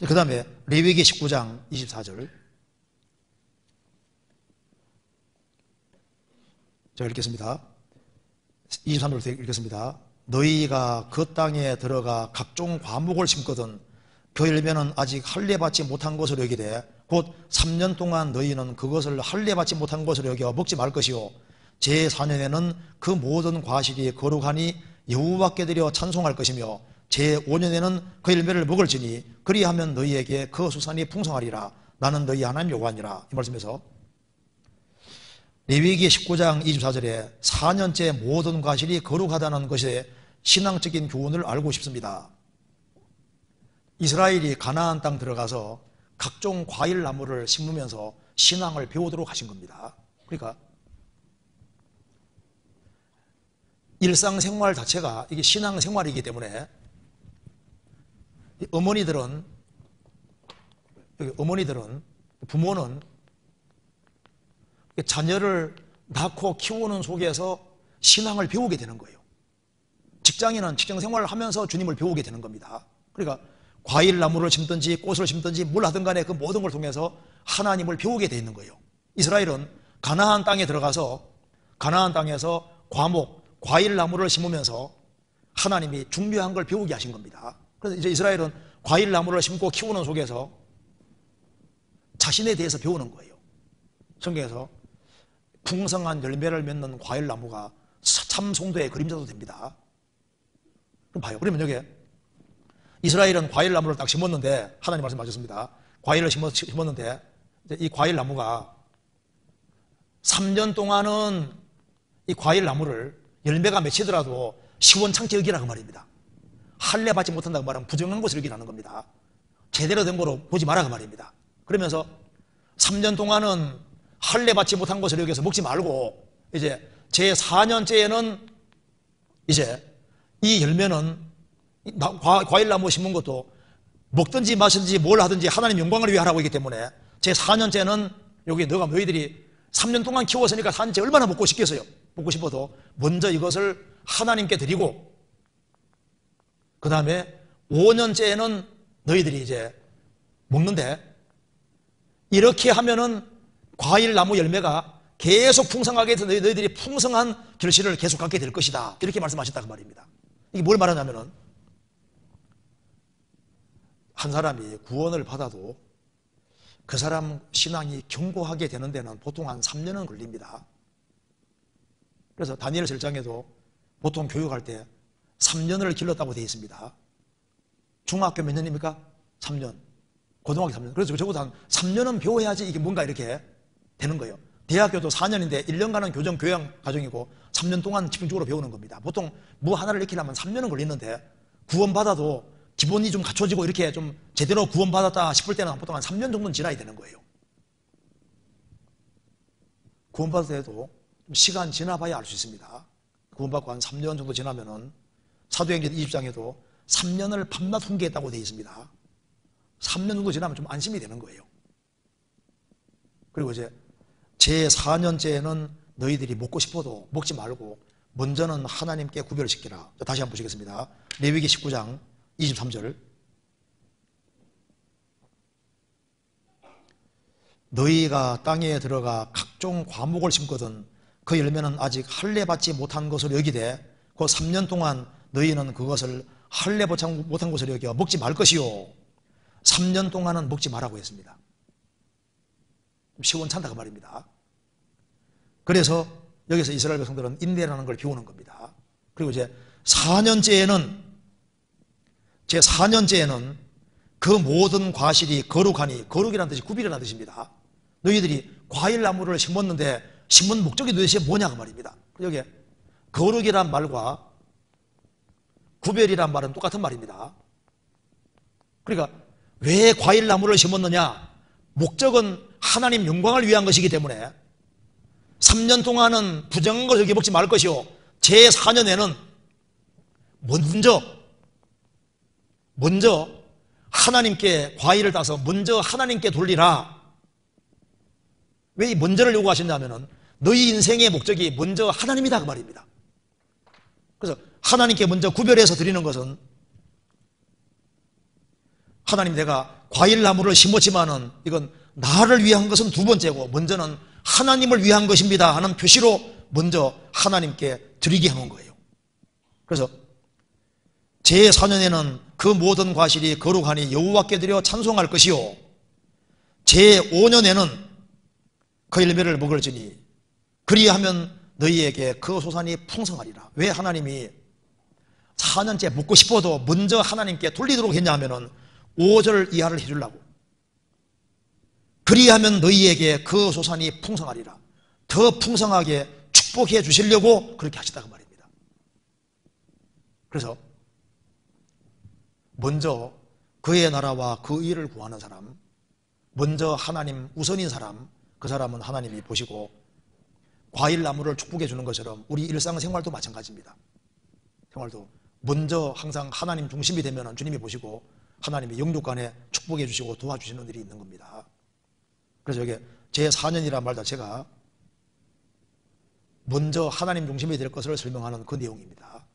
그 다음에 레위기 19장 24절. 제가 읽겠습니다. 23절부터 읽겠습니다. 너희가 그 땅에 들어가 각종 과목을 심거든 그 열매는 아직 할례받지 못한 것으로 여기되 곧 3년 동안 너희는 그것을 할례받지 못한 것으로 여겨 먹지 말 것이요 제4년에는 그 모든 과실이 거룩하니 여호와께 드려 찬송할 것이며 제5년에는 그 열매를 먹을지니 그리하면 너희에게 그 수산이 풍성하리라. 나는 너희 하나님 여호와니라. 이 말씀에서 레위기 19장 24절에 4년째 모든 과실이 거룩하다는 것의 신앙적인 교훈을 알고 싶습니다. 이스라엘이 가나안 땅 들어가서 각종 과일 나무를 심으면서 신앙을 배우도록 하신 겁니다. 그러니까 일상생활 자체가 이게 신앙생활이기 때문에 어머니들은 부모는 자녀를 낳고 키우는 속에서 신앙을 배우게 되는 거예요. 직장인은 직장생활을 하면서 주님을 배우게 되는 겁니다. 그러니까 과일 나무를 심든지 꽃을 심든지 뭘 하든 간에 그 모든 걸 통해서 하나님을 배우게 되어 있는 거예요. 이스라엘은 가나안 땅에 들어가서 가나안 땅에서 과일 나무를 심으면서 하나님이 중요한 걸 배우게 하신 겁니다. 그래서 이제 이스라엘은 과일 나무를 심고 키우는 속에서 자신에 대해서 배우는 거예요. 성경에서 풍성한 열매를 맺는 과일 나무가 참 성도의 그림자도 됩니다. 그럼 봐요. 그러면 여기 이스라엘은 과일 나무를 딱 심었는데 하나님 말씀 맞았습니다. 과일을 심었는데 이 과일 나무가 3년 동안은 이 과일 나무를 열매가 맺히더라도 시원찮게 여기라고 말입니다. 할례 받지 못한다고 말하면 부정한 것을 여기라는 겁니다. 제대로 된 거로 보지 마라고 말입니다. 그러면서 3년 동안은 할례 받지 못한 것을 여기서 먹지 말고 이제 제 4년째에는 이제 이 열매는 과일 나무 심은 것도 먹든지 마시든지 뭘 하든지 하나님 영광을 위해 하라고 하기 때문에 제 4년째는 여기 너희들이 3년 동안 키웠으니까 4년째 얼마나 먹고 싶겠어요. 먹고 싶어도 먼저 이것을 하나님께 드리고 그 다음에 5년째에는 너희들이 이제 먹는데 이렇게 하면은 과일 나무 열매가 계속 풍성하게 해서 너희들이 풍성한 결실을 계속 갖게 될 것이다. 이렇게 말씀하셨다고 말입니다. 이게 뭘 말하냐면은 한 사람이 구원을 받아도 그 사람 신앙이 견고하게 되는 데는 보통 한 3년은 걸립니다. 그래서 다니엘 7장에도 보통 교육할 때 3년을 길렀다고 되어 있습니다. 중학교 몇 년입니까? 3년. 고등학교 3년. 그래서 적어도 한 3년은 배워야지 이게 뭔가 이렇게 되는 거예요. 대학교도 4년인데 1년간은 교정, 교양 과정이고 3년 동안 집중적으로 배우는 겁니다. 보통 뭐 하나를 익히려면 3년은 걸리는데 구원받아도 기본이 좀 갖춰지고 이렇게 좀 제대로 구원받았다 싶을 때는 보통 한 3년 정도는 지나야 되는 거예요. 구원받을 때도 시간 지나봐야 알 수 있습니다. 구원받고 한 3년 정도 지나면은 사도행전 20장에도 3년을 밤낮 훈계했다고 되어 있습니다. 3년 정도 지나면 좀 안심이 되는 거예요. 그리고 이제 제 4년째에는 너희들이 먹고 싶어도 먹지 말고 먼저는 하나님께 구별시키라. 다시 한번 보시겠습니다. 레위기 19장 23절. 너희가 땅에 들어가 각종 과목을 심거든 그 열매는 아직 할례 받지 못한 것으로 여기되 그 3년 동안 너희는 그것을 할례 못한 것으로 여겨 먹지 말 것이요 3년 동안은 먹지 말라고 했습니다. 시원찮다고 말입니다. 그래서 여기서 이스라엘 백성들은 인내라는 걸 배우는 겁니다. 그리고 이제 4년째에는 제 4년째에는 그 모든 과실이 거룩하니, 거룩이라는 뜻이 구비라는 뜻입니다. 너희들이 과일 나무를 심었는데 심은 목적이 도대체 뭐냐고 말입니다. 여기 거룩이란 말과 구별이란 말은 똑같은 말입니다. 그러니까 왜 과일 나무를 심었느냐? 목적은 하나님 영광을 위한 것이기 때문에 3년 동안은 부정한 것을 먹지 말 것이요 제 4년에는 먼저 하나님께 과일을 따서 먼저 하나님께 돌리라. 왜 이 먼저를 요구하셨냐면은 너희 인생의 목적이 먼저 하나님이다 그 말입니다. 그래서 하나님께 먼저 구별해서 드리는 것은 하나님 내가 과일나무를 심었지만은 이건 나를 위한 것은 두 번째고 먼저는 하나님을 위한 것입니다 하는 표시로 먼저 하나님께 드리게 하는 거예요. 그래서 제4년에는 그 모든 과실이 거룩하니 여호와께 드려 찬송할 것이요 제5년에는 그 열매를 먹을지니 그리하면 너희에게 그 소산이 풍성하리라. 왜 하나님이 4년째 먹고 싶어도 먼저 하나님께 돌리도록 했냐 하면은 5절 이하를 해주려고. 그리하면 너희에게 그 소산이 풍성하리라. 더 풍성하게 축복해 주시려고 그렇게 하시다고 말입니다. 그래서 먼저 그의 나라와 그 일을 구하는 사람, 먼저 하나님 우선인 사람, 그 사람은 하나님이 보시고 과일나무를 축복해 주는 것처럼 우리 일상생활도 마찬가지입니다. 생활도 먼저 항상 하나님 중심이 되면 주님이 보시고 하나님이 영육간에 축복해 주시고 도와주시는 일이 있는 겁니다. 그래서 여기 제4년이라는 말 자체가 먼저 하나님 중심이 될 것을 설명하는 그 내용입니다.